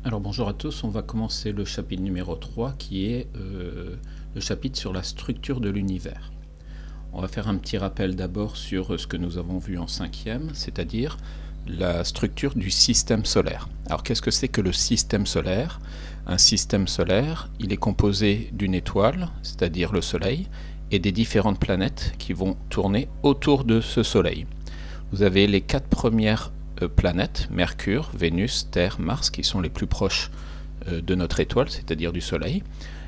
Alors bonjour à tous, on va commencer le chapitre numéro 3 qui est le chapitre sur la structure de l'univers. On va faire un petit rappel d'abord sur ce que nous avons vu en 5e, c'est-à-dire la structure du système solaire. Alors qu'est-ce que c'est que le système solaire? Un système solaire, il est composé d'une étoile, c'est-à-dire le Soleil, et des différentes planètes qui vont tourner autour de ce Soleil. Vous avez les 4 premières planètes, Mercure, Vénus, Terre, Mars, qui sont les plus proches de notre étoile, c'est-à-dire du Soleil,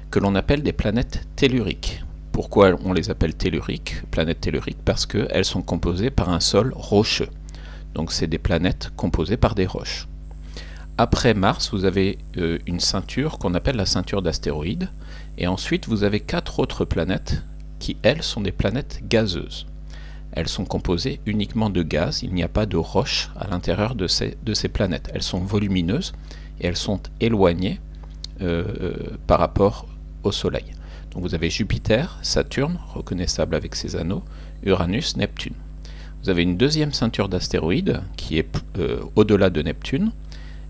que l'on appelle des planètes telluriques. Pourquoi on les appelle telluriques, planètes telluriques? Parce qu'elles sont composées par un sol rocheux. Donc c'est des planètes composées par des roches. Après Mars, vous avez une ceinture qu'on appelle la ceinture d'astéroïdes, et ensuite vous avez 4 autres planètes qui, elles, sont des planètes gazeuses. Elles sont composées uniquement de gaz, il n'y a pas de roches à l'intérieur de ces planètes. Elles sont volumineuses et elles sont éloignées par rapport au Soleil. Donc vous avez Jupiter, Saturne, reconnaissable avec ses anneaux, Uranus, Neptune. Vous avez une deuxième ceinture d'astéroïdes qui est au-delà de Neptune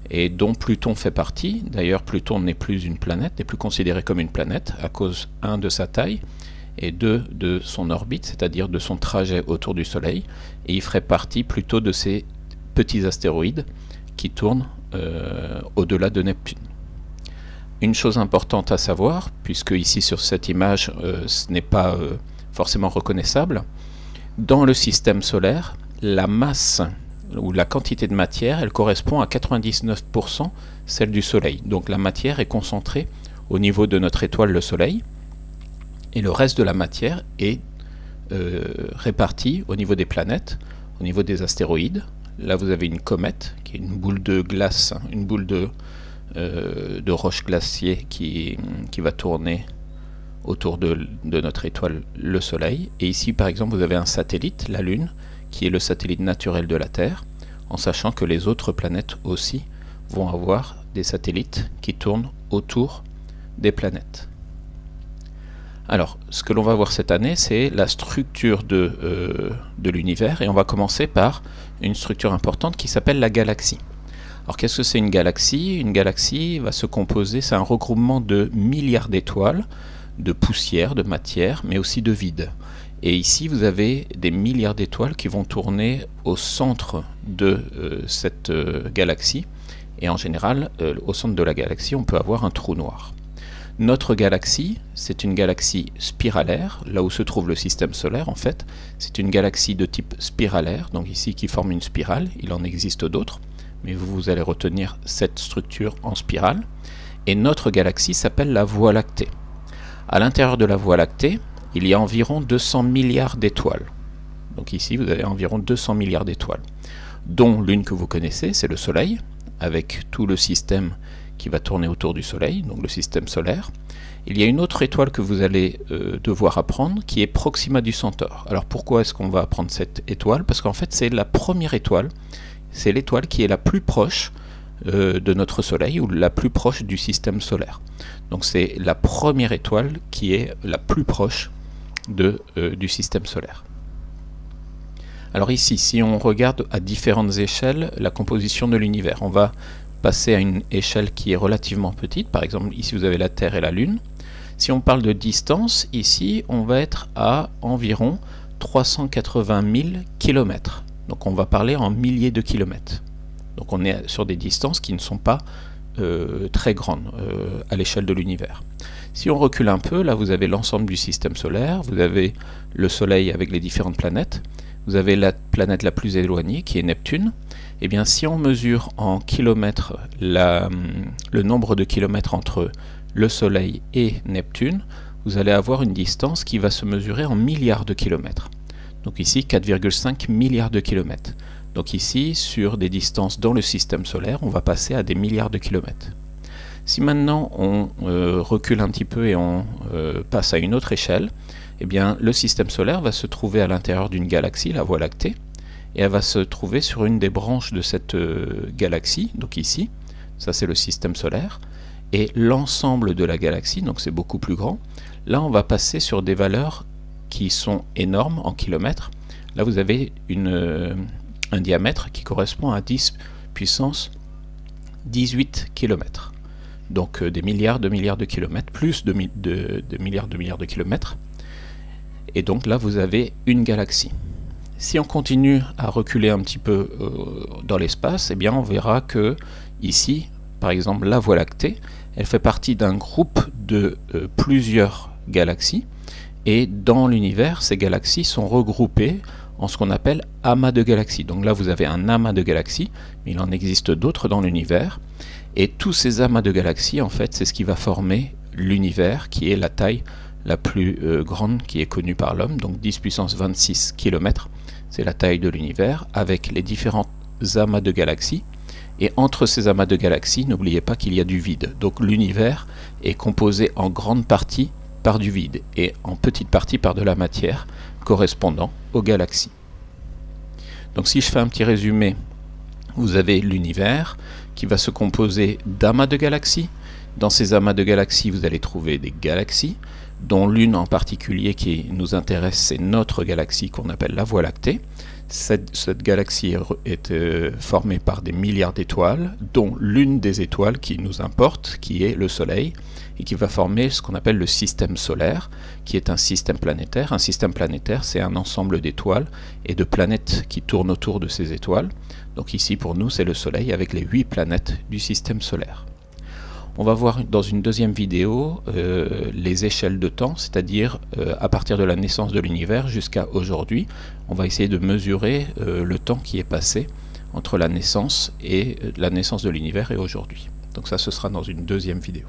et dont Pluton fait partie. D'ailleurs, Pluton n'est plus une planète, n'est plus considéré comme une planète à cause, 1, de sa taille, et 2, de son orbite, c'est-à-dire de son trajet autour du Soleil, et il ferait partie plutôt de ces petits astéroïdes qui tournent au-delà de Neptune. Une chose importante à savoir, puisque ici sur cette image ce n'est pas forcément reconnaissable, dans le système solaire, la masse ou la quantité de matière, elle correspond à 99% celle du Soleil. Donc la matière est concentrée au niveau de notre étoile, le Soleil, et le reste de la matière est réparti au niveau des planètes, au niveau des astéroïdes. Là vous avez une comète, qui est une boule de glace, une boule de roche glaciée qui va tourner autour de notre étoile, le Soleil. Et ici par exemple vous avez un satellite, la Lune, qui est le satellite naturel de la Terre, en sachant que les autres planètes aussi vont avoir des satellites qui tournent autour des planètes. Alors, ce que l'on va voir cette année, c'est la structure de l'univers, et on va commencer par une structure importante qui s'appelle la galaxie. Alors, qu'est-ce que c'est une galaxie? Une galaxie va se composer, c'est un regroupement de milliards d'étoiles, de poussière, de matière, mais aussi de vide. Et ici, vous avez des milliards d'étoiles qui vont tourner au centre de cette galaxie, et en général, au centre de la galaxie, on peut avoir un trou noir. Notre galaxie, c'est une galaxie spiralaire, là où se trouve le système solaire en fait. C'est une galaxie de type spiralaire, donc ici qui forme une spirale, il en existe d'autres, mais vous allez retenir cette structure en spirale. Et notre galaxie s'appelle la Voie lactée. À l'intérieur de la Voie lactée, il y a environ 200 milliards d'étoiles. Donc ici, vous avez environ 200 milliards d'étoiles, dont l'une que vous connaissez, c'est le Soleil, avec tout le système qui va tourner autour du Soleil, donc le système solaire. Il y a une autre étoile que vous allez devoir apprendre, qui est Proxima du Centaure. Alors pourquoi est-ce qu'on va apprendre cette étoile? Parce qu'en fait c'est la première étoile, c'est l'étoile qui est la plus proche de notre Soleil, ou la plus proche du système solaire. Donc c'est la première étoile qui est la plus proche du système solaire. Alors ici, si on regarde à différentes échelles la composition de l'univers, on va passer à une échelle qui est relativement petite. Par exemple, ici vous avez la Terre et la Lune. Si on parle de distance, ici on va être à environ 380 000 km. Donc on va parler en milliers de kilomètres. Donc on est sur des distances qui ne sont pas très grandes à l'échelle de l'univers. Si on recule un peu, là vous avez l'ensemble du système solaire, vous avez le Soleil avec les différentes planètes, vous avez la planète la plus éloignée qui est Neptune. Et bien si on mesure en kilomètres le nombre de kilomètres entre le Soleil et Neptune, vous allez avoir une distance qui va se mesurer en milliards de kilomètres. Donc ici 4,5 milliards de kilomètres. Donc ici, sur des distances dans le système solaire, on va passer à des milliards de kilomètres. Si maintenant on recule un petit peu et on passe à une autre échelle, eh bien le système solaire va se trouver à l'intérieur d'une galaxie, la Voie lactée, et elle va se trouver sur une des branches de cette galaxie, donc ici, ça c'est le système solaire, et l'ensemble de la galaxie, donc c'est beaucoup plus grand. Là on va passer sur des valeurs qui sont énormes en kilomètres. Là vous avez un diamètre qui correspond à 10 puissance 18 km. Donc des milliards de kilomètres, plus de milliards de kilomètres. Et donc là, vous avez une galaxie. Si on continue à reculer un petit peu dans l'espace, eh bien on verra que ici, par exemple, la Voie lactée, elle fait partie d'un groupe de plusieurs galaxies, et dans l'univers, ces galaxies sont regroupées en ce qu'on appelle amas de galaxies. Donc là, vous avez un amas de galaxies, mais il en existe d'autres dans l'univers, et tous ces amas de galaxies, en fait, c'est ce qui va former l'univers, qui est la taille la plus grande qui est connue par l'homme, donc 10 puissance 26 km, c'est la taille de l'univers, avec les différents amas de galaxies. Et entre ces amas de galaxies, n'oubliez pas qu'il y a du vide. Donc l'univers est composé en grande partie par du vide et en petite partie par de la matière correspondant aux galaxies. Donc si je fais un petit résumé, vous avez l'univers qui va se composer d'amas de galaxies. Dans ces amas de galaxies, vous allez trouver des galaxies, dont l'une en particulier qui nous intéresse, c'est notre galaxie qu'on appelle la Voie lactée. Cette galaxie est formée par des milliards d'étoiles, dont l'une des étoiles qui nous importe, qui est le Soleil, et qui va former ce qu'on appelle le système solaire, qui est un système planétaire. Un système planétaire, c'est un ensemble d'étoiles et de planètes qui tournent autour de ces étoiles. Donc ici, pour nous, c'est le Soleil avec les 8 planètes du système solaire. On va voir dans une deuxième vidéo les échelles de temps, c'est-à-dire à partir de la naissance de l'univers jusqu'à aujourd'hui. On va essayer de mesurer le temps qui est passé entre la naissance de l'univers et aujourd'hui. Donc ça, ce sera dans une deuxième vidéo.